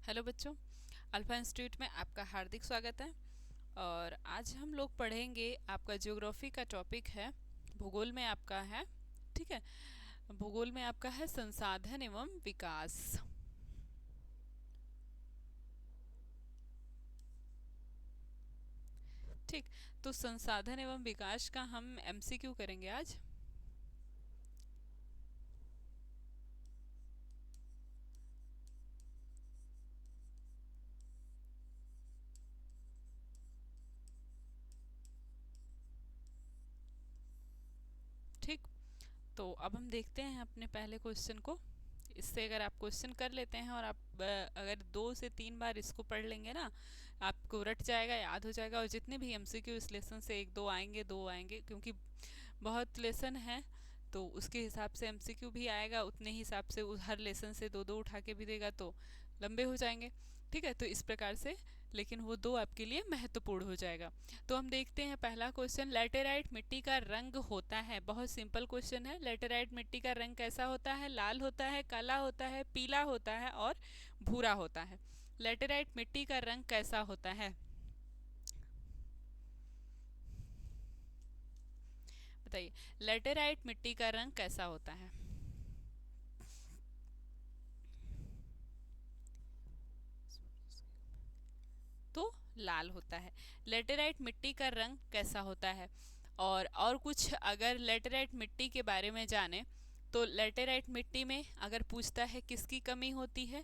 Hello बच्चों, alpha institute में आपका हार्दिक स्वागत है। और आज हम लोग पढ़ेंगे, आपका ज्योग्राफी का टॉपिक है, भूगोल में आपका है। ठीक है, भूगोल में आपका है संसाधन एवं विकास। ठीक, तो संसाधन एवं विकास का हम एमसीक्यू करेंगे आज। ठीक, तो अब हम देखते हैं अपने पहले क्वेश्चन को। इससे अगर आप क्वेश्चन कर लेते हैं और आप अगर 2 से 3 बार इसको पढ़ लेंगे ना, आपको रट जाएगा, याद हो जाएगा। और जितने भी एमसीक्यू इस लेसन से 1 2 आएंगे, क्योंकि बहुत लेसन है, तो उसके हिसाब से एमसीक्यू भी आएगा, उतने ही हिसाब से हर लेसन से 2 2 उठा के भी देगा, तो लंबे हो जाएंगे। ठीक है, तो इस प्रकार से, लेकिन वो 2 आपके लिए महत्वपूर्ण हो जाएगा। तो हम देखते हैं पहला क्वेश्चन, लैटेराइट मिट्टी का रंग होता है। बहुत सिंपल क्वेश्चन है। लैटेराइट मिट्टी का रंग कैसा होता है? लाल होता है, काला होता है, पीला होता है और भूरा होता है। लैटेराइट मिट्टी का रंग कैसा होता है? बताइए, लैटेराइट मिट्टी का रंग कैसा होता है? तो लाल होता है। लेटेराइट मिट्टी का रंग कैसा होता है? और कुछ अगर लेटेराइट मिट्टी के बारे में जाने, तो लेटेराइट मिट्टी में अगर पूछता है किसकी कमी होती है,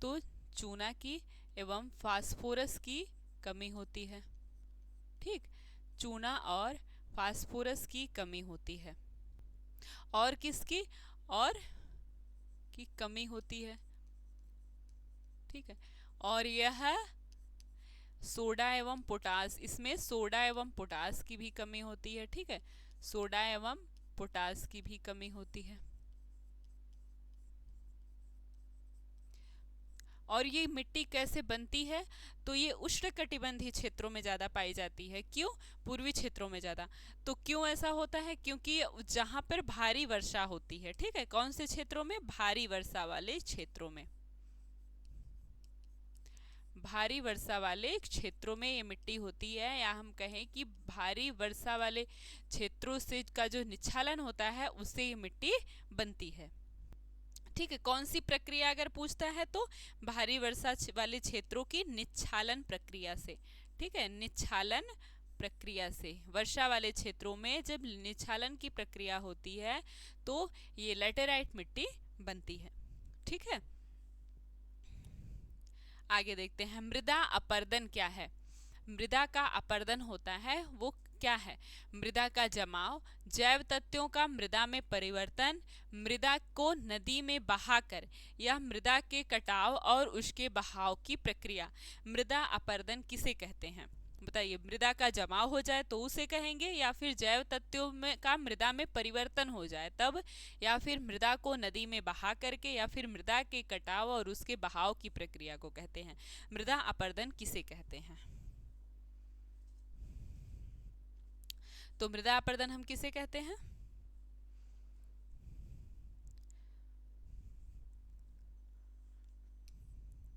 तो चूना की एवं फास्फोरस की कमी होती है। ठीक, चूना और फास्फोरस की कमी होती है। और किसकी? और की कमी होती है। ठीक है, और यह सोडा एवं पोटास, इसमें सोडा एवं पोटास की भी कमी होती है। ठीक है, सोडा एवं पोटास की भी कमी होती है। और ये मिट्टी कैसे बनती है? तो ये उष्णकटिबंधीय क्षेत्रों में ज़्यादा पाई जाती है। क्यों? पूर्वी क्षेत्रों में ज़्यादा। तो क्यों ऐसा होता है? क्योंकि जहाँ पर भारी वर्षा होती है। ठीक है, कौन से क्षेत्रों में? भारी वर्षा वाले क्षेत्रों में। भारी वर्षा वाले क्षेत्रों में ये मिट्टी होती है, या हम कहें कि भारी वर्षा वाले क्षेत्रों से का जो निच्छालन होता है, उससे ये मिट्टी बनती है। ठीक है, कौन सी प्रक्रिया अगर पूछता है, तो भारी वर्षा वाले क्षेत्रों की निच्छालन प्रक्रिया से। ठीक है, निच्छालन प्रक्रिया से, वर्षा वाले क्षेत्रों में जब निच्छालन की प्रक्रिया होती है, तो ये लेटेराइट मिट्टी बनती है। ठीक है, आगे देखते हैं, मृदा अपरदन क्या है? मृदा का अपरदन होता है, वो क्या है? मृदा का जमाव, जैव तत्वों का मृदा में परिवर्तन, मृदा को नदी में बहाकर, या मृदा के कटाव और उसके बहाव की प्रक्रिया। मृदा अपरदन किसे कहते हैं? बताइए, मृदा का जमाव हो जाए तो उसे कहेंगे, या फिर जैव तत्वों में का मृदा में परिवर्तन हो जाए तब, या फिर मृदा को नदी में बहा करके, या फिर मृदा के कटाव और उसके बहाव की प्रक्रिया को कहते हैं। मृदा अपरदन किसे कहते हैं? तो मृदा अपरदन हम किसे कहते हैं?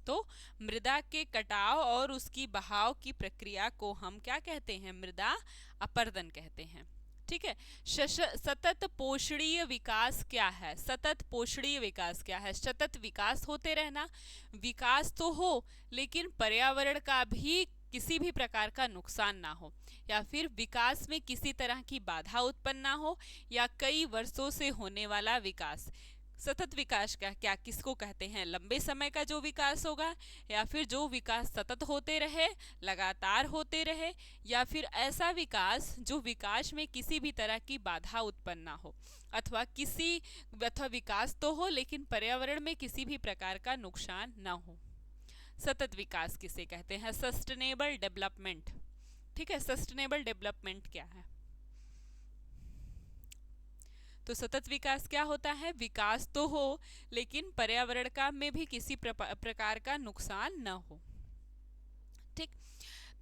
तो मृदा के कटाव और उसकी बहाव की प्रक्रिया को हम क्या कहते हैं? मृदा अपरदन कहते हैं। ठीक है, सतत पोषणीय विकास क्या है? सतत पोषणीय विकास क्या है? सतत विकास होते रहना। विकास तो हो, लेकिन पर्यावरण का भी किसी भी प्रकार का नुकसान ना हो, या फिर विकास में किसी तरह की बाधा उत्पन्न ना हो, या कई वर्षों से होने वाला विकास। सतत विकास क्या क्या किसको कहते हैं? लंबे समय का जो विकास होगा, या फिर जो विकास सतत होते रहे, लगातार होते रहे, या फिर ऐसा विकास जो विकास में किसी भी तरह की बाधा उत्पन्न ना हो, अथवा विकास तो हो लेकिन पर्यावरण में किसी भी प्रकार का नुकसान ना हो। सतत विकास किसे कहते हैं? Sustainable development. ठीक है, सस्टेनेबल डेवलपमेंट क्या है? तो सतत विकास क्या होता है? विकास तो हो, लेकिन पर्यावरण का में भी किसी प्रकार का नुकसान न हो। ठीक,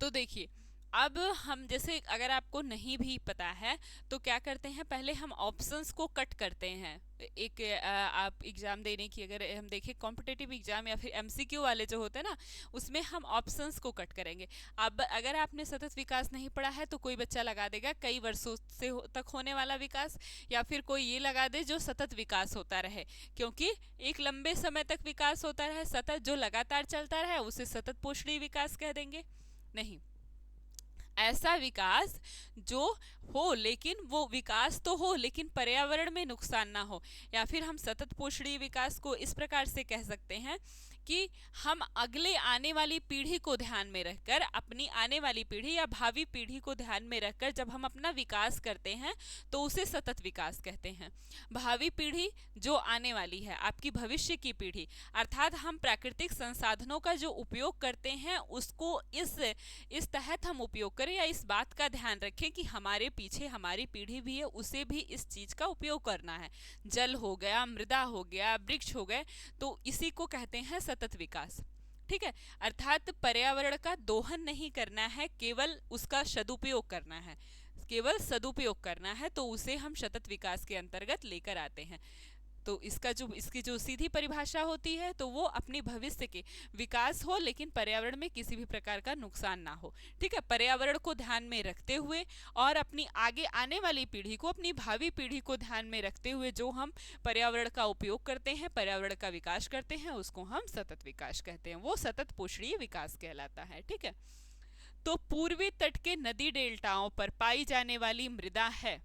तो देखिए, अब हम जैसे अगर आपको नहीं भी पता है तो क्या करते हैं, पहले हम ऑप्शंस को कट करते हैं। एक आप एग्जाम देने की अगर हम देखें, कॉम्पिटिटिव एग्जाम या फिर एमसीक्यू वाले जो होते हैं ना, उसमें हम ऑप्शंस को कट करेंगे। अब अगर आपने सतत विकास नहीं पढ़ा है तो कोई बच्चा लगा देगा कई वर्षों से तक होने वाला विकास, या फिर कोई ये लगा दे जो सतत विकास होता रहे, क्योंकि एक लंबे समय तक विकास होता रहे, सतत जो लगातार चलता रहे उसे सतत पोषणीय विकास कह देंगे। नहीं, ऐसा विकास जो हो, लेकिन वो विकास तो हो लेकिन पर्यावरण में नुकसान ना हो। या फिर हम सतत पोषणीय विकास को इस प्रकार से कह सकते हैं कि हम अगले आने वाली पीढ़ी को ध्यान में रखकर, अपनी आने वाली पीढ़ी या भावी पीढ़ी को ध्यान में रखकर जब हम अपना विकास करते हैं तो उसे सतत विकास कहते हैं। भावी पीढ़ी जो आने वाली है, आपकी भविष्य की पीढ़ी, अर्थात हम प्राकृतिक संसाधनों का जो उपयोग करते हैं उसको इस तहत हम उपयोग करें, या इस बात का ध्यान रखें कि हमारे पीछे हमारी पीढ़ी भी है, उसे भी इस चीज का उपयोग करना है। जल हो गया, मृदा हो गया, वृक्ष हो गए, तो इसी को कहते हैं सतत विकास। ठीक है, अर्थात पर्यावरण का दोहन नहीं करना है, केवल उसका सदुपयोग करना है, केवल सदुपयोग करना है, तो उसे हम सतत विकास के अंतर्गत लेकर आते हैं। तो इसकी जो सीधी परिभाषा होती है तो वो अपनी भविष्य के विकास हो लेकिन पर्यावरण में किसी भी प्रकार का नुकसान ना हो। ठीक है, पर्यावरण को ध्यान में रखते हुए और अपनी आगे आने वाली पीढ़ी को, अपनी भावी पीढ़ी को ध्यान में रखते हुए जो हम पर्यावरण का उपयोग करते हैं, पर्यावरण का विकास करते हैं, उसको हम सतत विकास कहते हैं। वो सतत पोषणीय विकास कहलाता है। ठीक है, तो पूर्वी तट के नदी डेल्टाओं पर पाई जाने वाली मृदा है।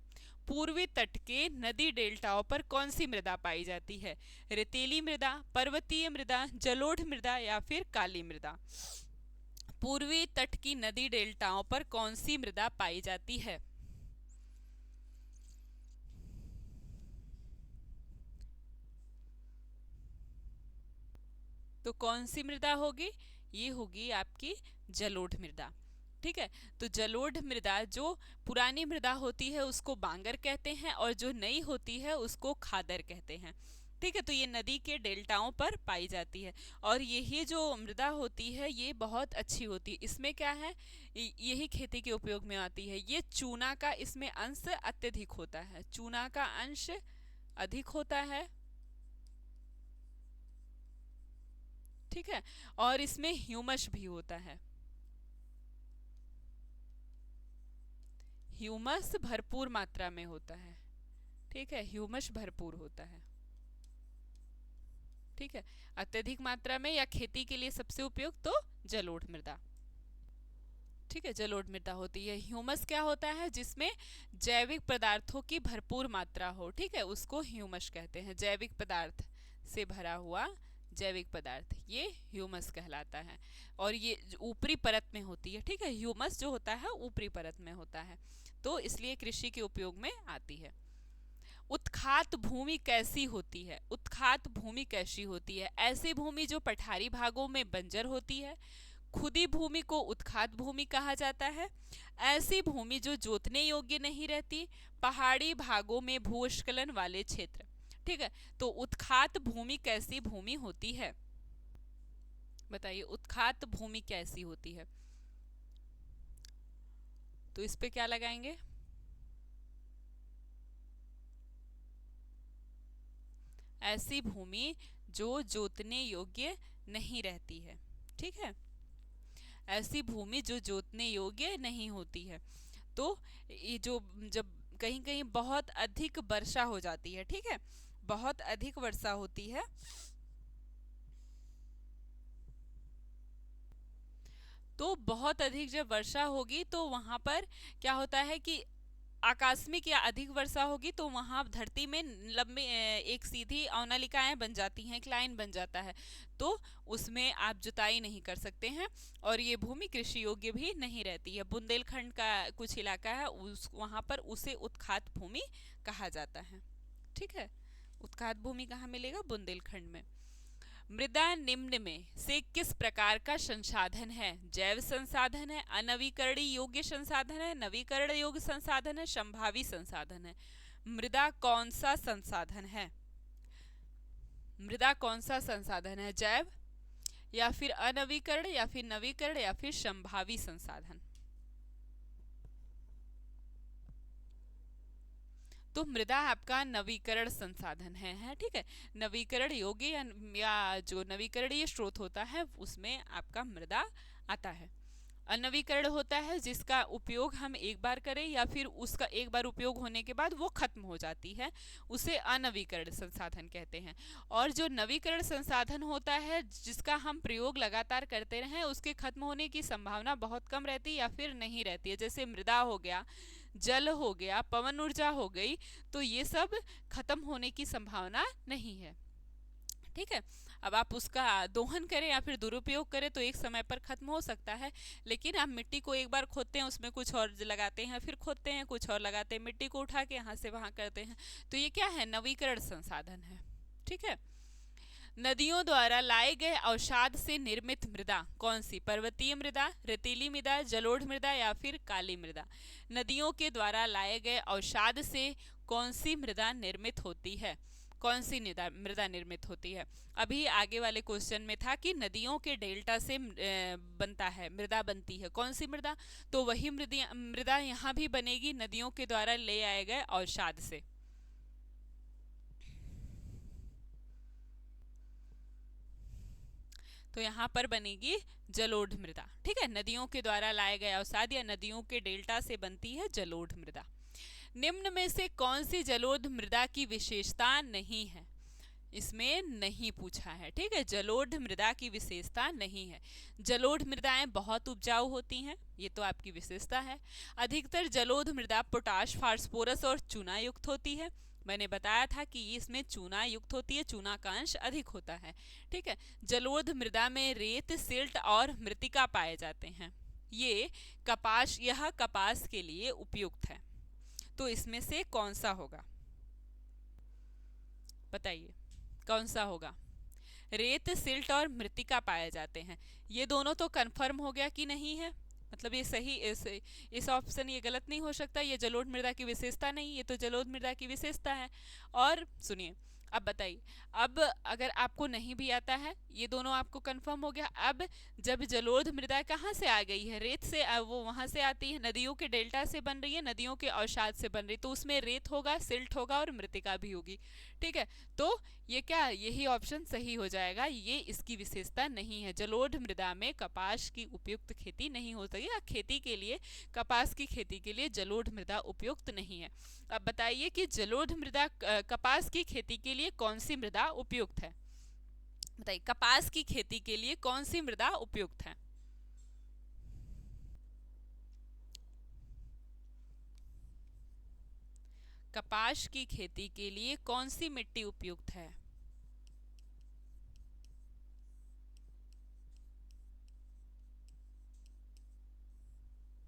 पूर्वी तट के नदी डेल्टाओं पर कौन सी मृदा पाई जाती है? रेतीली मृदा, पर्वतीय मृदा, जलोढ़ मृदा या फिर काली मृदा? पूर्वी तट की नदी डेल्टाओं पर कौन सी मृदा पाई जाती है? तो कौन सी मृदा होगी? ये होगी आपकी जलोढ़ मृदा। ठीक है, तो जलोढ़ मृदा जो पुरानी मृदा होती है उसको बांगर कहते हैं, और जो नई होती है उसको खादर कहते हैं। ठीक है, तो ये नदी के डेल्टाओं पर पाई जाती है, और यही जो मृदा होती है ये बहुत अच्छी होती है। इसमें क्या है, यही खेती के उपयोग में आती है। ये चूना का इसमें अंश अत्यधिक होता है, चूना का अंश अधिक होता है। ठीक है, और इसमें ह्यूमस भी होता है, ह्यूमस भरपूर मात्रा में होता है। ठीक है, ह्यूमस भरपूर होता है। ठीक है, अत्यधिक मात्रा में या खेती के लिए सबसे उपयुक्त तो जलोढ़ मृदा। ठीक है, जलोढ़ मृदा होती है। ह्यूमस क्या होता है? जिसमें जैविक पदार्थों की भरपूर मात्रा हो। ठीक है, उसको ह्यूमस कहते हैं। जैविक पदार्थ से भरा हुआ जैविक पदार्थ, ये ह्यूमस कहलाता है, और ये ऊपरी परत में होती है। ठीक है, ह्यूमस जो होता है ऊपरी परत में होता है, तो इसलिए कृषि के उपयोग में आती है। उत्खात भूमि कैसी होती है? उत्खात भूमि कैसी होती है? ऐसी भूमि जो पठारी भागों में बंजर होती है, खुदी भूमि को उत्खात भूमि कहा जाता है। ऐसी भूमि जो जोतने योग्य नहीं रहती, पहाड़ी भागों में भूस्खलन वाले क्षेत्र। ठीक है, तो उत्खात भूमि कैसी भूमि होती है? बताइए, उत्खात भूमि कैसी होती है? तो इस पे क्या लगाएंगे? ऐसी भूमि जो जोतने योग्य नहीं रहती है। ठीक है, ऐसी भूमि जो जोतने योग्य नहीं होती है। तो ये जो जब कहीं कहीं बहुत अधिक वर्षा हो जाती है, ठीक है, बहुत अधिक वर्षा होती है, तो बहुत अधिक जब वर्षा होगी तो वहां पर क्या होता है कि आकस्मिक या अधिक वर्षा होगी तो वहां धरती में लंबी एक सीधी अवनालिकाएं बन जाती हैं, एक लाइन बन जाता है, तो उसमें आप जुताई नहीं कर सकते हैं और ये भूमि कृषि योग्य भी नहीं रहती है। बुंदेलखंड का कुछ इलाका है, उस वहां पर उसे उत्खात भूमि कहा जाता है। ठीक है, उत्खात भूमि कहाँ मिलेगा? बुंदेलखंड में। मृदा निम्न में से किस प्रकार का संसाधन है? जैव संसाधन है, अनवीकरणीय योग्य संसाधन है, नवीकरण योग्य संसाधन है, संभावी संसाधन है? मृदा कौन सा संसाधन है? मृदा कौन सा संसाधन है? जैव या फिर अनवीकरण या फिर नवीकरण या फिर संभावी संसाधन? तो मृदा आपका नवीकरण संसाधन है, ठीक है। नवीकरण योग्य या जो नवीकरणीय स्रोत होता है उसमें आपका मृदा आता है। अनवीकरण होता है जिसका उपयोग हम एक बार करें या फिर उसका एक बार उपयोग होने के बाद वो खत्म हो जाती है, उसे अनवीकरण संसाधन कहते हैं। और जो नवीकरण संसाधन होता है जिसका हम प्रयोग लगातार करते रहें, उसके खत्म होने की संभावना बहुत कम रहती है या फिर नहीं रहती है। जैसे मृदा हो गया, जल हो गया, पवन ऊर्जा हो गई, तो ये सब खत्म होने की संभावना नहीं है, ठीक है। अब आप उसका दोहन करें या फिर दुरुपयोग करें तो एक समय पर खत्म हो सकता है, लेकिन आप मिट्टी को एक बार खोदते हैं, उसमें कुछ और लगाते हैं, फिर खोदते हैं, कुछ और लगाते हैं, मिट्टी को उठा के यहाँ से वहाँ करते हैं, तो ये क्या है, नवीकरण संसाधन है, ठीक है। नदियों द्वारा लाए गए अवसाद से निर्मित मृदा कौन सी? पर्वतीय मृदा, रेतीली मृदा, जलोढ़ मृदा या फिर काली मृदा? नदियों के द्वारा लाए गए अवसाद से कौन सी मृदा निर्मित होती है? कौन सी मृदा निर्मित होती है? अभी आगे वाले क्वेश्चन में था कि नदियों के डेल्टा से बनता है, मृदा बनती है, कौन सी मृदा? तो वही मृदा यहाँ भी बनेगी, नदियों के द्वारा ले आए गए अवसाद से। तो यहाँ पर बनेगी जलोढ़ मृदा, ठीक है। नदियों के द्वारा लाए गए अवसाद या नदियों के डेल्टा से बनती है जलोढ़ मृदा। निम्न में से कौन सी जलोढ़ मृदा की विशेषता नहीं है? इसमें नहीं पूछा है, ठीक है। जलोढ़ मृदा की विशेषता नहीं है। जलोढ़ मृदाएं बहुत उपजाऊ होती हैं, ये तो आपकी विशेषता है। अधिकतर जलोढ़ मृदा पोटाश, फास्फोरस और चूना युक्त होती है। मैंने बताया था कि इसमें चूना युक्त होती है, चूना का अंश अधिक होता है, ठीक है। जलोढ़ मृदा में रेत, सिल्ट और मृत्तिका पाए जाते हैं। यह कपास के लिए उपयुक्त है। तो इसमें से कौन सा होगा, बताइए कौन सा होगा? रेत, सिल्ट और मृत्तिका पाए जाते हैं, ये दोनों तो कंफर्म हो गया कि नहीं है, मतलब ये सही, इस ऑप्शन ये गलत नहीं हो सकता। ये जलोढ़ मृदा की विशेषता नहीं, ये तो जलोढ़ मृदा की विशेषता है। और सुनिए, अब बताइए, अब अगर आपको नहीं भी आता है, ये दोनों आपको कंफर्म हो गया। अब जब जलोढ़ मृदा कहाँ से आ गई है? रेत से, वो वहाँ से आती है, नदियों के डेल्टा से बन रही है, नदियों के अवसाद से बन रही, तो उसमें रेत होगा, सिल्ट होगा और मृत्तिका भी होगी, ठीक है। तो ये क्या, यही ऑप्शन सही हो जाएगा, ये इसकी विशेषता नहीं है। जलोढ़ मृदा में कपास की उपयुक्त खेती नहीं हो सकती, या खेती के लिए, कपास की खेती के लिए जलोढ़ मृदा उपयुक्त नहीं है। अब बताइए कि जलोढ़ मृदा, कपास की खेती के लिए कौन सी मृदा उपयुक्त है? बताइए, कपास की खेती के लिए कौन सी मृदा उपयुक्त है? कपास की खेती के लिए कौन सी मिट्टी उपयुक्त है?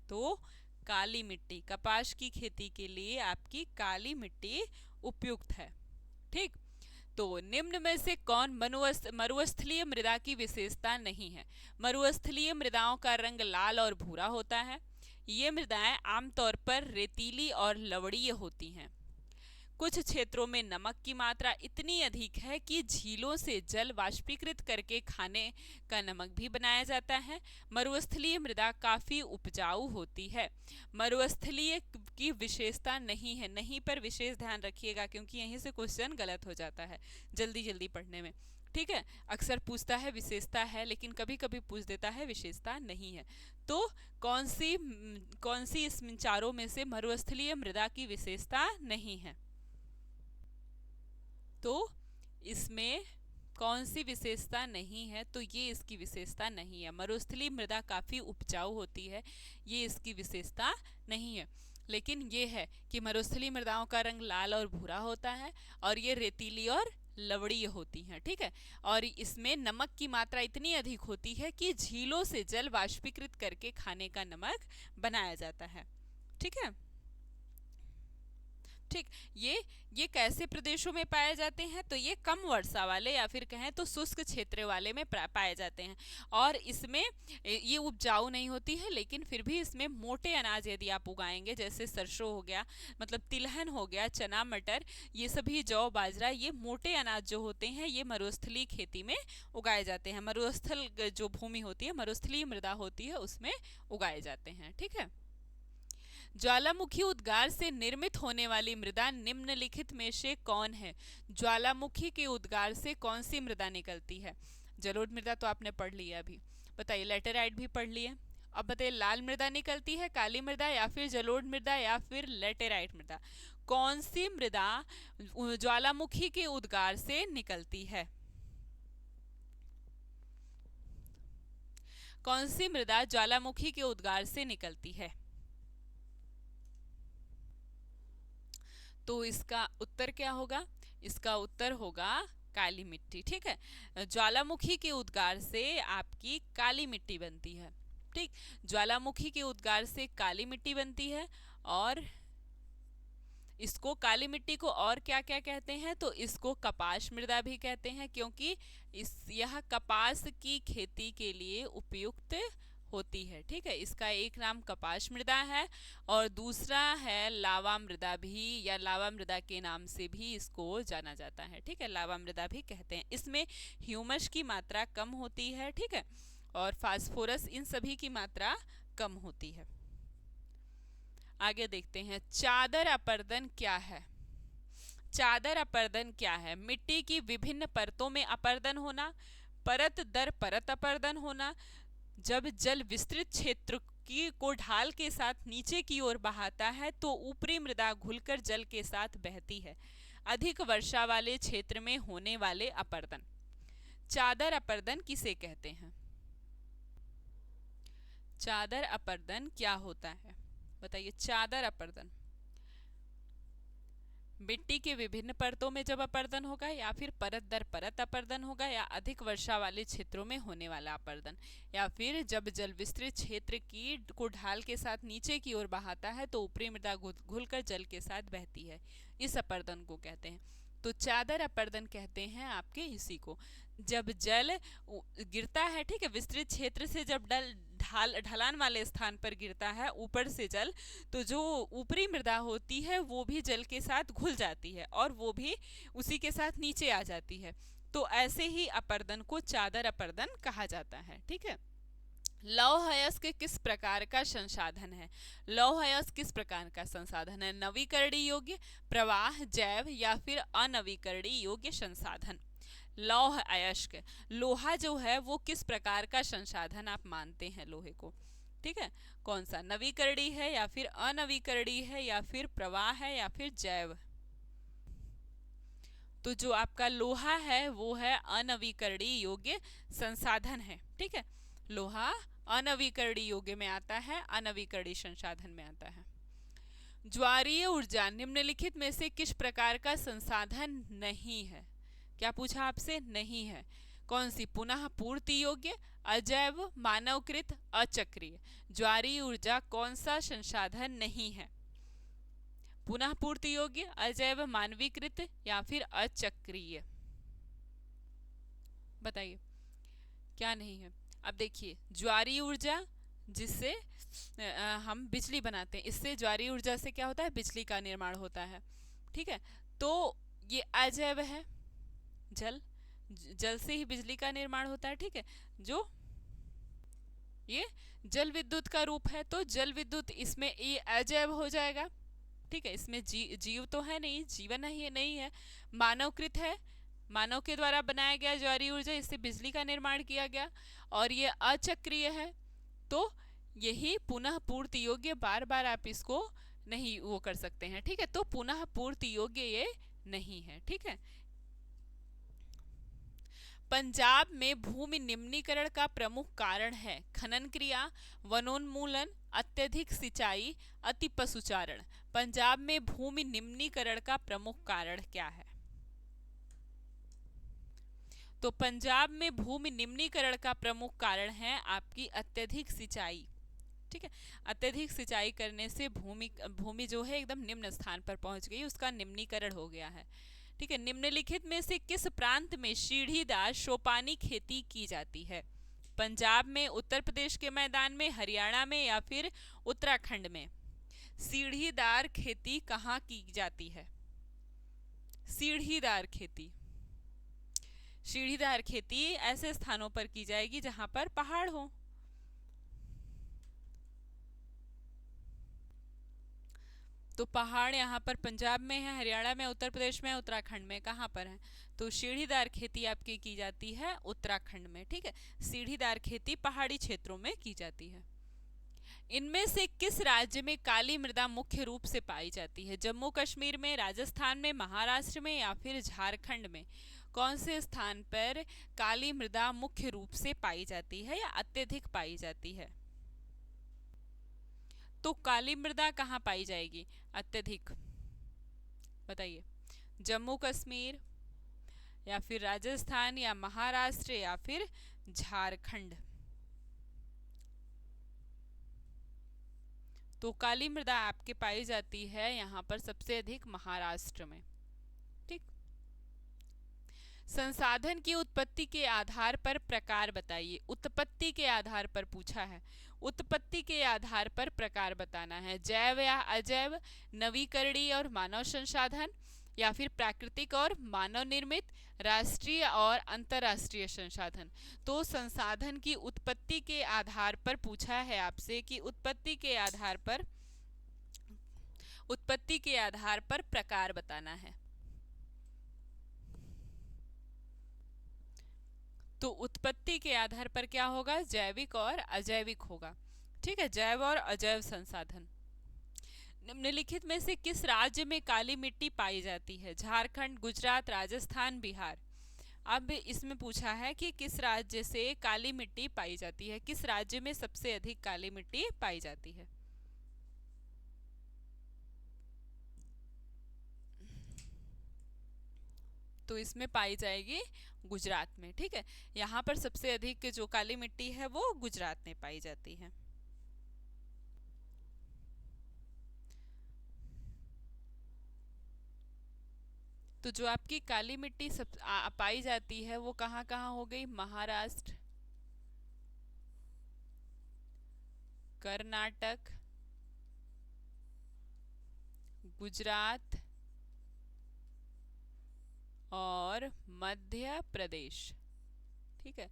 तो काली मिट्टी, कपास की खेती के लिए आपकी काली मिट्टी उपयुक्त है, ठीक। तो निम्न में से कौन मरुस्थलीय मृदा की विशेषता नहीं है? मरुस्थलीय मृदाओं का रंग लाल और भूरा होता है। ये मृदाएं आमतौर पर रेतीली और लवणीय होती हैं। कुछ क्षेत्रों में नमक की मात्रा इतनी अधिक है कि झीलों से जल वाष्पीकृत करके खाने का नमक भी बनाया जाता है। मरुस्थलीय मृदा काफ़ी उपजाऊ होती है। मरुस्थलीय की विशेषता नहीं है, नहीं पर विशेष ध्यान रखिएगा, क्योंकि यहीं से क्वेश्चन गलत हो जाता है जल्दी जल्दी पढ़ने में, ठीक है। अक्सर पूछता है विशेषता है, लेकिन कभी कभी पूछ देता है विशेषता नहीं है। तो कौन सी इस चारों में से मरुस्थलीय मृदा की विशेषता नहीं है? तो इसमें कौन सी विशेषता नहीं है? तो ये इसकी विशेषता नहीं है। मरुस्थलीय मृदा काफ़ी उपजाऊ होती है, ये इसकी विशेषता नहीं है। लेकिन ये है कि मरुस्थलीय मृदाओं का रंग लाल और भूरा होता है, और ये रेतीली और लवणीय होती हैं, ठीक है। और इसमें नमक की मात्रा इतनी अधिक होती है कि झीलों से जल वाष्पीकृत करके खाने का नमक बनाया जाता है, ठीक है, ठीक। ये कैसे प्रदेशों में पाए जाते हैं? तो ये कम वर्षा वाले या फिर कहें तो शुष्क क्षेत्र वाले में पाए जाते हैं। और इसमें ये उपजाऊ नहीं होती है, लेकिन फिर भी इसमें मोटे अनाज यदि आप उगाएंगे, जैसे सरसों हो गया, मतलब तिलहन हो गया, चना मटर, ये सभी जौ बाजरा, ये मोटे अनाज जो होते हैं ये मरुस्थलीय खेती में उगाए जाते हैं। मरुस्थल जो भूमि होती है, मरुस्थलीय मृदा होती है, उसमें उगाए जाते हैं, ठीक है। ज्वालामुखी उद्गार से निर्मित होने वाली मृदा निम्नलिखित में से कौन है? ज्वालामुखी के उद्गार से कौन सी मृदा निकलती है? जलोढ़ मृदा तो आपने पढ़ लिया अभी, बताइए। लेटेराइट भी पढ़ लिए। अब बताइए, लाल मृदा निकलती है, काली मृदा, या फिर जलोढ़ मृदा, या फिर लेटेराइट मृदा? कौन सी मृदा ज्वालामुखी के उद्गार से निकलती है? कौन सी मृदा ज्वालामुखी के उद्गार से निकलती है? तो इसका उत्तर क्या होगा? इसका उत्तर होगा काली मिट्टी। ठीक है, ज्वालामुखी के उद्गार से आपकी काली मिट्टी बनती है। ठीक, ज्वालामुखी के उद्गार से काली मिट्टी बनती है। और इसको काली मिट्टी को और क्या क्या कहते हैं? तो इसको कपास मृदा भी कहते हैं, क्योंकि यह कपास की खेती के लिए उपयुक्त होती है। ठीक है, इसका एक नाम कपास मृदा है और दूसरा है लावा मृदा भी, या लावा मृदा के नाम से भी इसको जाना जाता है। ठीक है, लावा मृदा भी कहते हैं। इसमें ह्यूमस की मात्रा कम होती है। ठीक है, और फास्फोरस, इन सभी की मात्रा कम होती है। आगे देखते हैं, चादर अपर्दन क्या है? चादर अपर्दन क्या है? मिट्टी की विभिन्न परतों में अपर्दन होना, परत दर परत अपर्दन होना, जब जल विस्तृत क्षेत्र की को ढाल के साथ नीचे की ओर बहाता है तो ऊपरी मृदा घुलकर जल के साथ बहती है, अधिक वर्षा वाले क्षेत्र में होने वाले अपर्दन। चादर अपर्दन किसे कहते हैं? चादर अपर्दन क्या होता है, बताइए। चादर अपर्दन मिट्टी के विभिन्न परतों में जब अपर्दन होगा, या फिर परत दर परत अपर्दन होगा, या अधिक वर्षा वाले क्षेत्रों में होने वाला अपर्दन, या फिर जब जल विस्तृत क्षेत्र की को ढाल के साथ नीचे की ओर बहाता है तो ऊपरी मृदा घुलकर जल के साथ बहती है, इस अपर्दन को कहते हैं। तो चादर अपर्दन कहते हैं आपके इसी को, जब जल गिरता है, ठीक है, विस्तृत क्षेत्र से जब ढलान वाले स्थान पर गिरता है ऊपर से जल, तो जो ऊपरी मृदा होती है वो भी जल के साथ घुल जाती है और वो भी उसी के साथ नीचे आ जाती है। तो ऐसे ही अपर्दन को चादर अपर्दन कहा जाता है। ठीक है, लौह अयस्क किस प्रकार का संसाधन है? लौह अयस्क किस प्रकार का संसाधन है? नवीकरणीय योग्य, प्रवाह, जैव, या फिर अनवीकरणीय योग्य संसाधन? लौह अयस्क, लोहा जो है वो किस प्रकार का संसाधन आप मानते हैं लोहे को? ठीक है, कौन सा? नवीकरणीय है, या फिर अनवीकरणीय है, या फिर प्रवाह है, या फिर जैव? तो जो आपका लोहा है वो है अनवीकरणीय योग्य संसाधन है। ठीक है, लोहा अनवीकरणीय योग्य में आता है, अनवीकरणीय संसाधन में आता है। ज्वारीय ऊर्जा निम्नलिखित में से किस प्रकार का संसाधन नहीं है? क्या पूछा आपसे? नहीं है। कौन सी? पुनः पूर्ति योग्य, अजैव, मानवकृत, अचक्रीय। ज्वारीय ऊर्जा कौन सा संसाधन नहीं है? पुनः पूर्ति योग्य, अजैव, मानवीकृत, या फिर अचक्रीय? बताइए क्या नहीं है। अब देखिए, ज्वारीय ऊर्जा जिससे हम बिजली बनाते हैं, इससे ज्वारीय ऊर्जा से क्या होता है? बिजली का निर्माण होता है। ठीक है, तो ये अजैव है, जल से ही बिजली का निर्माण होता है। ठीक है, जो ये जल विद्युत का रूप है, तो जल विद्युत इसमें ये अजैव हो जाएगा। ठीक है, इसमें जीव तो है नहीं, जीवन ही नहीं है। मानवकृत है, मानव के द्वारा बनाया गया ज्वारीय ऊर्जा, इससे बिजली का निर्माण किया गया। और ये अचक्रीय है, तो यही पुनः पूर्ति योग्य, बार बार आप इसको नहीं वो कर सकते हैं। ठीक है, तो पुनः पूर्ति योग्य ये नहीं है। ठीक है, पंजाब में भूमि निम्नीकरण का प्रमुख कारण है खनन क्रिया, वनोन्मूलन, अत्यधिक सिंचाई, अति पशुचारण। पंजाब में भूमि निम्नीकरण का प्रमुख कारण क्या है? तो पंजाब में भूमि निम्नीकरण का प्रमुख कारण है आपकी अत्यधिक सिंचाई। ठीक है, अत्यधिक सिंचाई करने से भूमि जो है एकदम निम्न स्थान पर पहुंच गई, उसका निम्नीकरण हो गया है। ठीक है, निम्नलिखित में से किस प्रांत में सीढ़ीदार सोपानी खेती की जाती है? पंजाब में, उत्तर प्रदेश के मैदान में, हरियाणा में, या फिर उत्तराखंड में? सीढ़ीदार खेती कहाँ की जाती है? सीढ़ीदार खेती, सीढ़ीदार खेती ऐसे स्थानों पर की जाएगी जहां पर पहाड़ हो। तो पहाड़ यहाँ पर पंजाब में है, हरियाणा में, उत्तर प्रदेश में, उत्तराखंड में, कहाँ पर है? तो सीढ़ीदार खेती आपकी की जाती है उत्तराखंड में। ठीक है, सीढ़ीदार खेती पहाड़ी क्षेत्रों में की जाती है। इनमें से किस राज्य में काली मृदा मुख्य रूप से पाई जाती है? जम्मू कश्मीर में, राजस्थान में, महाराष्ट्र में या फिर झारखंड में? कौन से स्थान पर काली मृदा मुख्य रूप से पाई जाती है या अत्यधिक पाई जाती है? तो काली मृदा कहाँ पाई जाएगी अत्यधिक, बताइए? जम्मू कश्मीर या फिर राजस्थान या महाराष्ट्र या फिर झारखंड? तो काली मृदा आपके पाई जाती है यहाँ पर सबसे अधिक महाराष्ट्र में। ठीक। संसाधन की उत्पत्ति के आधार पर प्रकार बताइए। उत्पत्ति के आधार पर पूछा है, उत्पत्ति के आधार पर प्रकार बताना है। जैव या अजैव, नवीकरणीय और मानव संसाधन, या फिर प्राकृतिक और मानव निर्मित, राष्ट्रीय और अंतर्राष्ट्रीय संसाधन। तो संसाधन की उत्पत्ति के आधार पर पूछा है आपसे कि उत्पत्ति के आधार पर प्रकार बताना है। तो उत्पत्ति के आधार पर क्या होगा? जैविक और अजैविक होगा। ठीक है, जैव और अजैव संसाधन। निम्नलिखित में से किस राज्य में काली मिट्टी पाई जाती है? झारखंड, गुजरात, राजस्थान, बिहार। अब इसमें पूछा है कि किस राज्य से काली मिट्टी पाई जाती है, किस राज्य में सबसे अधिक काली मिट्टी पाई जाती है? तो इसमें पाई जाएगी गुजरात में। ठीक है, यहाँ पर सबसे अधिक जो काली मिट्टी है वो गुजरात में पाई जाती है। तो जो आपकी काली मिट्टी पाई जाती है वो कहाँ कहाँ हो गई? महाराष्ट्र, कर्नाटक, गुजरात और मध्य प्रदेश। ठीक है,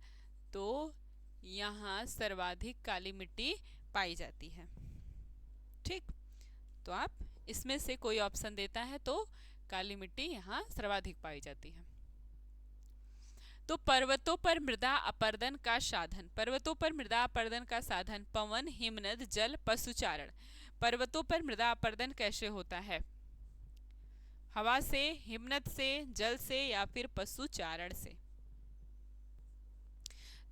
तो यहाँ सर्वाधिक काली मिट्टी पाई जाती है। ठीक, तो आप इसमें से कोई ऑप्शन देता है तो काली मिट्टी यहाँ सर्वाधिक पाई जाती है। तो पर्वतों पर मृदा अपरदन का साधन, पर्वतों पर मृदा अपरदन का साधन पवन, हिमनद, जल, पशुचारण। पर्वतों पर मृदा अपरदन कैसे होता है? हवा से, हिमनद से, जल से या फिर पशुचारण से?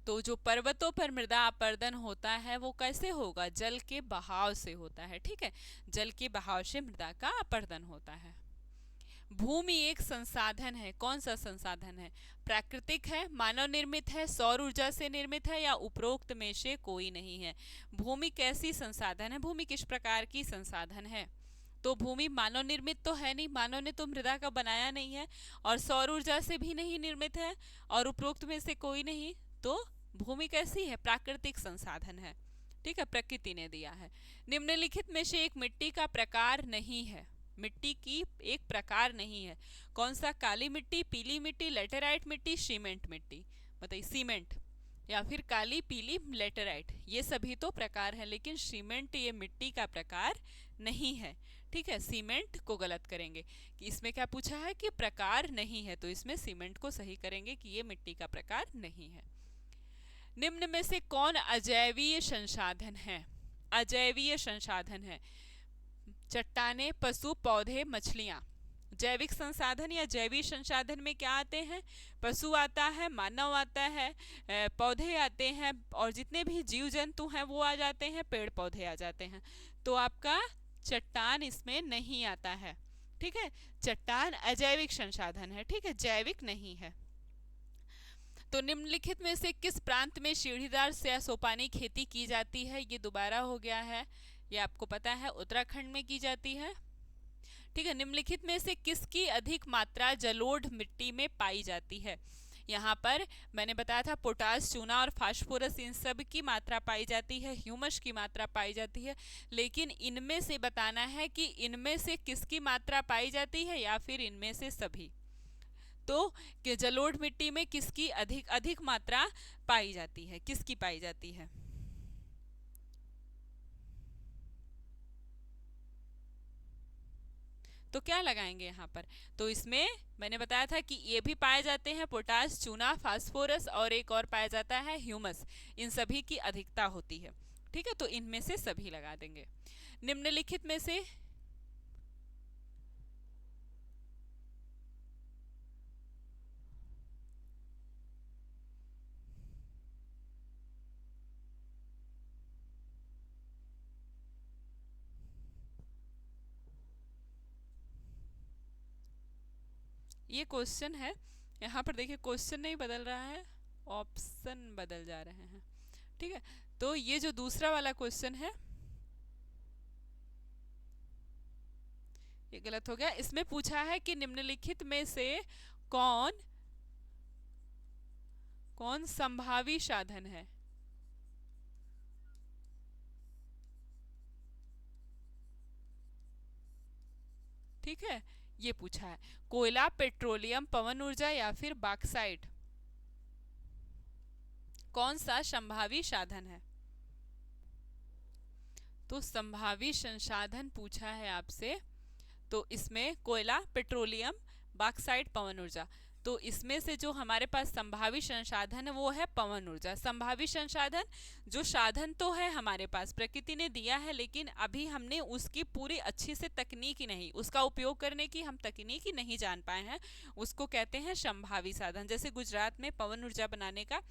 तो जो पर्वतों पर मृदा अपरदन होता है वो कैसे होगा? जल के बहाव से होता है। ठीक है, जल के बहाव से मृदा का अपरदन होता है। भूमि एक संसाधन है, कौन सा संसाधन है? प्राकृतिक है, मानव निर्मित है, सौर ऊर्जा से निर्मित है या उपरोक्त में से कोई नहीं है? भूमि कैसी संसाधन है? भूमि किस प्रकार की संसाधन है? तो भूमि मानव निर्मित तो है नहीं, मानव ने तो मृदा का बनाया नहीं है, और सौर ऊर्जा से भी नहीं निर्मित है, और उपरोक्त में से कोई नहीं। तो भूमि कैसी है? प्राकृतिक संसाधन है। ठीक है, प्रकृति ने दिया है। निम्नलिखित में से एक मिट्टी का प्रकार नहीं है, मिट्टी की एक प्रकार नहीं है। कौन सा? काली मिट्टी, पीली मिट्टी, लेटेराइट मिट्टी, सीमेंट मिट्टी। बताइए, सीमेंट या फिर काली, पीली, लेटेराइट, ये सभी तो प्रकार है, लेकिन सीमेंट ये मिट्टी का प्रकार नहीं है। ठीक है, सीमेंट को गलत करेंगे कि इसमें क्या पूछा है कि प्रकार नहीं है, तो इसमें सीमेंट को सही करेंगे कि ये मिट्टी का प्रकार नहीं है। निम्न में से कौन अजैवीय संसाधन है? अजैवीय संसाधन है चट्टाने, पशु, पौधे, मछलियां। जैविक संसाधन या जैविक संसाधन में क्या आते हैं? पशु आता है, मानव आता है, पौधे आते हैं, और जितने भी जीव जंतु हैं वो आ जाते हैं, पेड़ पौधे आ जाते हैं। तो आपका चट्टान इसमें नहीं आता है। ठीक है, चट्टान अजैविक संसाधन है। ठीक है, जैविक नहीं है। तो निम्नलिखित में से किस प्रांत में सीढ़ीदार या सोपानी खेती की जाती है? ये दोबारा हो गया है, ये आपको पता है, उत्तराखंड में की जाती है। ठीक है, निम्नलिखित में से किसकी अधिक मात्रा जलोढ़ मिट्टी में पाई जाती है? यहाँ पर मैंने बताया था पोटास, चूना और फास्फोरस, इन सब की मात्रा पाई जाती है, ह्यूमस की मात्रा पाई जाती है, लेकिन इनमें से बताना है कि इनमें से किसकी मात्रा पाई जाती है या फिर इनमें से सभी। तो कि जलोढ़ मिट्टी में किसकी अधिक मात्रा पाई जाती है, किसकी पाई जाती है? तो क्या लगाएंगे यहाँ पर? तो इसमें मैंने बताया था कि ये भी पाए जाते हैं, पोटाश, चूना, फास्फोरस, और एक और पाया जाता है ह्यूमस। इन सभी की अधिकता होती है। ठीक है, तो इनमें से सभी लगा देंगे। निम्नलिखित में से ये क्वेश्चन है, यहाँ पर देखिए क्वेश्चन नहीं बदल रहा है, ऑप्शन बदल जा रहे हैं। ठीक है, तो ये जो दूसरा वाला क्वेश्चन है ये गलत हो गया। इसमें पूछा है कि निम्नलिखित में से कौन कौन संभावी साधन है। ठीक है, ये पूछा है, कोयला, पेट्रोलियम, पवन ऊर्जा या फिर बॉक्साइट, कौन सा संभावी साधन है? तो संभावी संसाधन पूछा है आपसे, तो इसमें कोयला, पेट्रोलियम, बॉक्साइट, पवन ऊर्जा। तो इसमें से जो हमारे पास संभावी संसाधन है वो है पवन ऊर्जा। संभावी संसाधन जो साधन तो है हमारे पास, प्रकृति ने दिया है, लेकिन अभी हमने उसकी पूरी अच्छी से तकनीकी नहीं, उसका उपयोग करने की हम तकनीकी नहीं जान पाए हैं, उसको कहते हैं संभावी साधन। जैसे गुजरात में पवन ऊर्जा बनाने का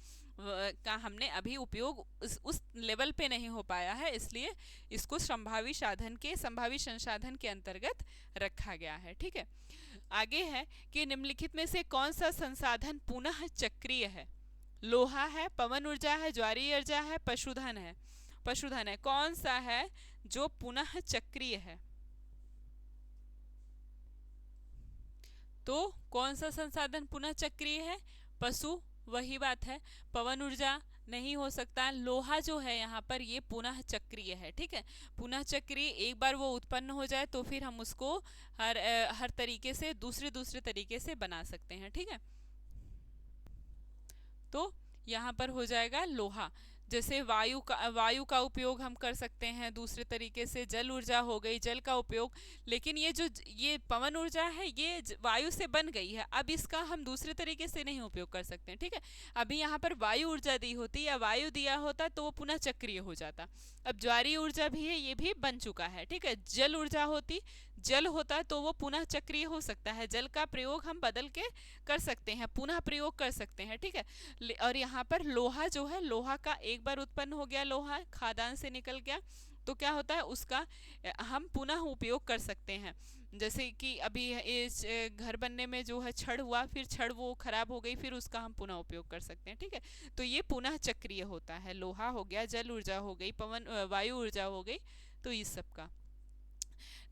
हमने अभी उपयोग उस लेवल पे नहीं हो पाया है, इसलिए इसको संभावी संसाधन के अंतर्गत रखा गया है। ठीक है, आगे है कि निम्नलिखित में से कौन सा संसाधन पुनः चक्रीय है? लोहा है, पवन ऊर्जा है, ज्वारीय ऊर्जा है, पशुधन है, कौन सा है जो पुनः चक्रीय है? तो कौन सा संसाधन पुनः चक्रीय है? पशु, वही बात है। पवन ऊर्जा नहीं हो सकता। लोहा जो है यहाँ पर ये पुनः चक्रीय है। ठीक है, पुनः चक्रीय, एक बार वो उत्पन्न हो जाए तो फिर हम उसको हर तरीके से दूसरे तरीके से बना सकते हैं। ठीक है, तो यहाँ पर हो जाएगा लोहा। जैसे वायु का उपयोग हम कर सकते हैं दूसरे तरीके से, जल ऊर्जा हो गई, जल का उपयोग। लेकिन ये पवन ऊर्जा है, ये वायु से बन गई है, अब इसका हम दूसरे तरीके से नहीं उपयोग कर सकते हैं। ठीक है, अभी यहाँ पर वायु ऊर्जा दी होती या वायु दिया होता तो वो पुनः चक्रीय हो जाता। अब ज्वारीय ऊर्जा भी है, ये भी बन चुका है। ठीक है, जल ऊर्जा होती, जल होता तो वो पुनः चक्रीय हो सकता है, जल का प्रयोग हम बदल के कर सकते हैं, पुनः प्रयोग कर सकते हैं। ठीक है, और यहाँ पर लोहा जो है, लोहा का एक बार उत्पन्न हो गया, लोहा खादान से निकल गया, तो क्या होता है उसका हम पुनः उपयोग कर सकते हैं। जैसे कि अभी इस घर बनने में जो है छड़ हुआ, फिर छड़ वो खराब हो गई, फिर उसका हम पुनः उपयोग कर सकते हैं। ठीक है, तो ये पुनः चक्रीय होता है। लोहा हो गया, जल ऊर्जा हो गई, वायु ऊर्जा हो गई, तो इस सब का।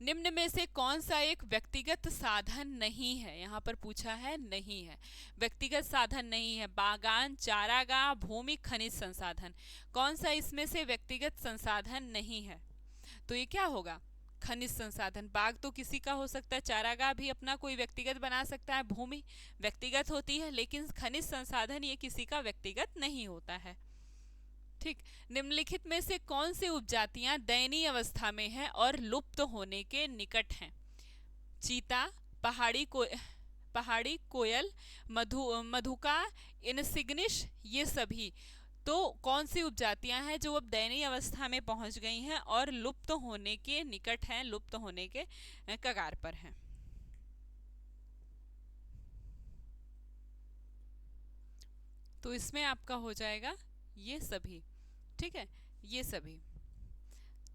निम्न में से कौन सा एक व्यक्तिगत साधन नहीं है? यहाँ पर पूछा है, नहीं है, व्यक्तिगत साधन नहीं है। बागान, चारागाह, भूमि, खनिज संसाधन, कौन सा इसमें से व्यक्तिगत संसाधन नहीं है? तो ये क्या होगा? खनिज संसाधन। बाग तो किसी का हो सकता है, चारागाह भी अपना कोई व्यक्तिगत बना सकता है, भूमि व्यक्तिगत होती है, लेकिन खनिज संसाधन ये किसी का व्यक्तिगत नहीं होता है। ठीक, निम्नलिखित में से कौन सी उपजातियां दयनीय अवस्था में हैं और लुप्त होने के निकट हैं? चीता, पहाड़ी कोयल, मधुका, इनसिग्निश, ये सभी। तो कौन सी उपजातियां हैं जो अब दयनीय अवस्था में पहुंच गई हैं और लुप्त होने के निकट हैं, लुप्त होने के कगार पर हैं? तो इसमें आपका हो जाएगा ये सभी। ठीक है, ये सभी।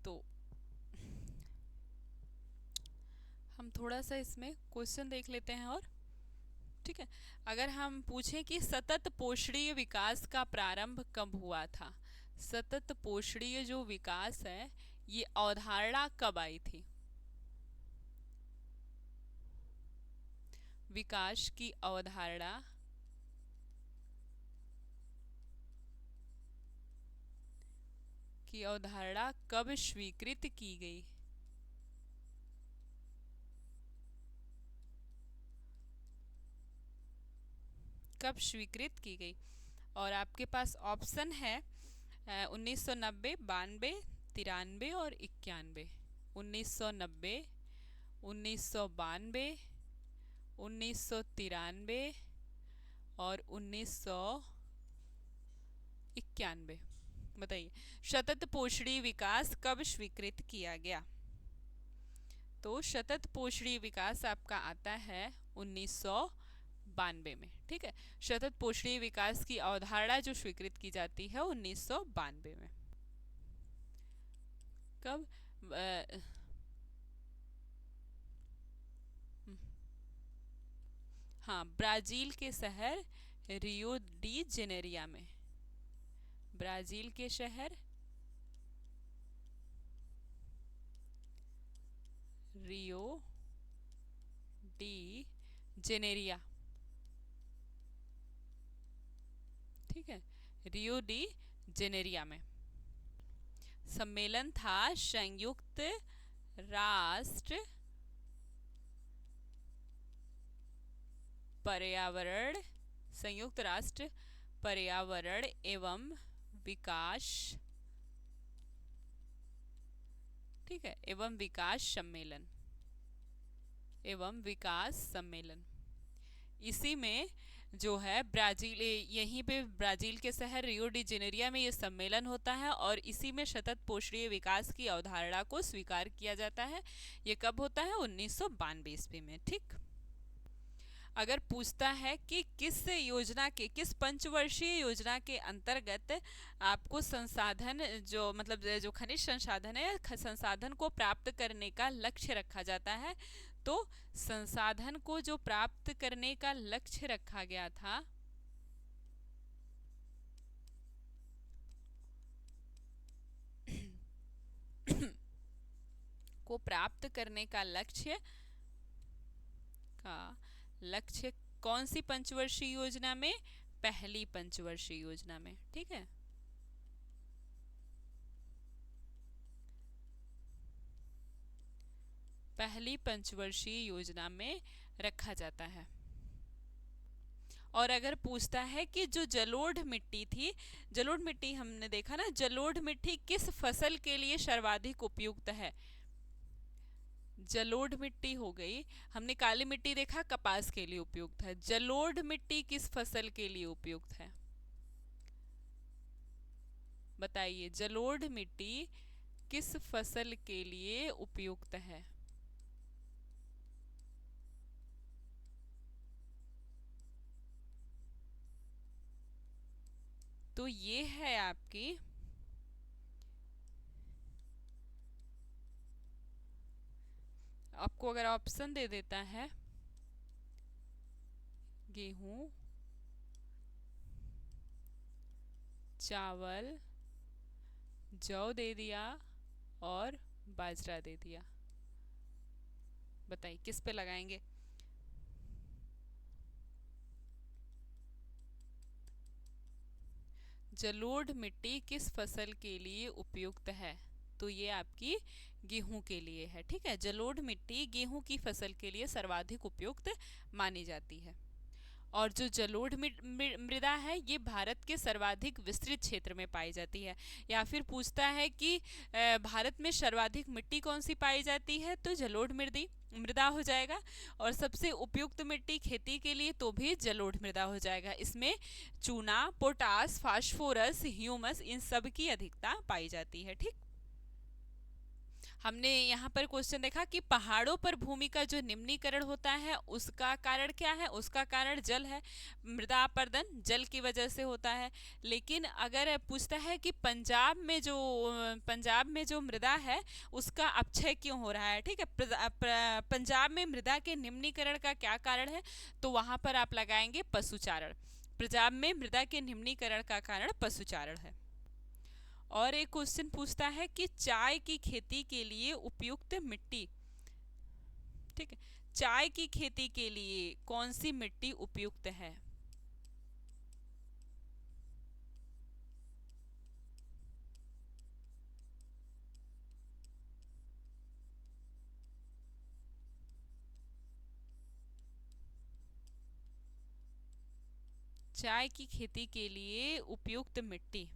तो हम थोड़ा सा इसमें क्वेश्चन देख लेते हैं और। ठीक है, अगर हम पूछें कि सतत पोषणीय विकास का प्रारंभ कब हुआ था? सतत पोषणीय जो विकास है ये अवधारणा कब आई थी? विकास की अवधारणा कब स्वीकृत की गई? कब स्वीकृत की गई? और आपके पास ऑप्शन है 1990, 92, 93 और 91। 1990, 1992, 1993 और 1991। बताइए सतत पोषणीय विकास कब स्वीकृत किया गया? तो सतत पोषणीय विकास आपका आता है 1992 में। ठीक है, सतत पोषणीय विकास की अवधारणा जो स्वीकृत की जाती है 1992 में। कब? हाँ, ब्राजील के शहर रियो डी जेनेरिया में। ब्राजील के शहर रियो डी जेनेरिया, ठीक है, रियो डी जेनेरिया में सम्मेलन था राष्ट्र पर्यावरण संयुक्त राष्ट्र पर्यावरण एवं विकास, ठीक है, एवं विकास सम्मेलन, एवं विकास सम्मेलन। इसी में जो है ब्राजील, यहीं पे ब्राजील के शहर रियो डी जेनेरिया में ये सम्मेलन होता है और इसी में सतत पोषणीय विकास की अवधारणा को स्वीकार किया जाता है। ये कब होता है? 1992 ईस्वी में। ठीक, अगर पूछता है कि किस पंचवर्षीय योजना के अंतर्गत आपको संसाधन जो मतलब जो खनिज संसाधन है या संसाधन को प्राप्त करने का लक्ष्य रखा जाता है, तो संसाधन को जो प्राप्त करने का लक्ष्य रखा गया था को प्राप्त करने का लक्ष्य कौन सी पंचवर्षीय योजना में? पहली पंचवर्षीय योजना में। ठीक है, पहली पंचवर्षीय योजना में रखा जाता है। और अगर पूछता है कि जो जलोढ़ मिट्टी थी, जलोढ़ मिट्टी हमने देखा ना, जलोढ़ मिट्टी किस फसल के लिए सर्वाधिक उपयुक्त है? जलोढ़ मिट्टी हो गई, हमने काली मिट्टी देखा कपास के लिए उपयुक्त है, जलोढ़ मिट्टी किस फसल के लिए उपयुक्त है? बताइए, जलोढ़ मिट्टी किस फसल के लिए उपयुक्त है? तो ये है आपकी आपको अगर ऑप्शन दे देता है गेहूं, चावल, जौ दे दिया और बाजरा दे दिया, बताइए किस पे लगाएंगे? जलोढ़ मिट्टी किस फसल के लिए उपयुक्त है? तो ये आपकी गेहूं के लिए है। ठीक है, जलोढ़ मिट्टी गेहूं की फसल के लिए सर्वाधिक उपयुक्त मानी जाती है। और जो जलोढ़ मृदा है ये भारत के सर्वाधिक विस्तृत क्षेत्र में पाई जाती है। या फिर पूछता है कि भारत में सर्वाधिक मिट्टी कौन सी पाई जाती है, तो जलोढ़ मृदा हो जाएगा। और सबसे उपयुक्त मिट्टी खेती के लिए तो भी जलोढ़ मृदा हो जाएगा। इसमें चूना, पोटास, फास्फोरस, ह्यूमस इन सब की अधिकता पाई जाती है। ठीक, हमने यहाँ पर क्वेश्चन देखा कि पहाड़ों पर भूमि का जो निम्नीकरण होता है उसका कारण क्या है? उसका कारण जल है, मृदा अपरदन जल की वजह से होता है। लेकिन अगर पूछता है कि पंजाब में जो मृदा है उसका अपक्षय क्यों हो रहा है, ठीक है, पंजाब में मृदा के निम्नीकरण का क्या कारण है, तो वहां पर आप लगाएंगे पशुचारण। पंजाब में मृदा के निम्नीकरण का कारण पशुचारण है। और एक क्वेश्चन पूछता है कि चाय की खेती के लिए उपयुक्त मिट्टी, ठीक है, चाय की खेती के लिए कौन सी मिट्टी उपयुक्त है? चाय की खेती के लिए उपयुक्त मिट्टी,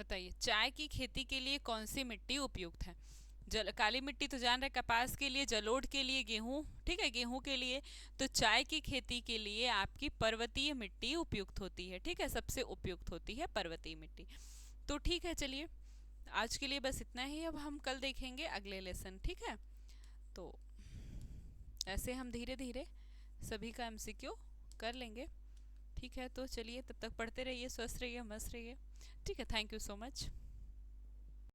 बताइए, चाय की खेती के लिए कौन सी मिट्टी उपयुक्त है? काली मिट्टी तो जान रहे, कपास के लिए, जलोढ़ के लिए, गेहूं, ठीक है, गेहूं के लिए। तो चाय की खेती के लिए आपकी पर्वतीय मिट्टी उपयुक्त होती है, ठीक है, सबसे उपयुक्त होती है पर्वतीय मिट्टी। तो ठीक है, चलिए आज के लिए बस इतना ही। अब हम कल देखेंगे अगले लेसन, ठीक है। तो ऐसे हम धीरे धीरे सभी का एमसीक्यू कर लेंगे, ठीक है। तो चलिए, तब तक पढ़ते रहिए, स्वस्थ रहिए, मस्त रहिए, ठीक है। Thank you so much.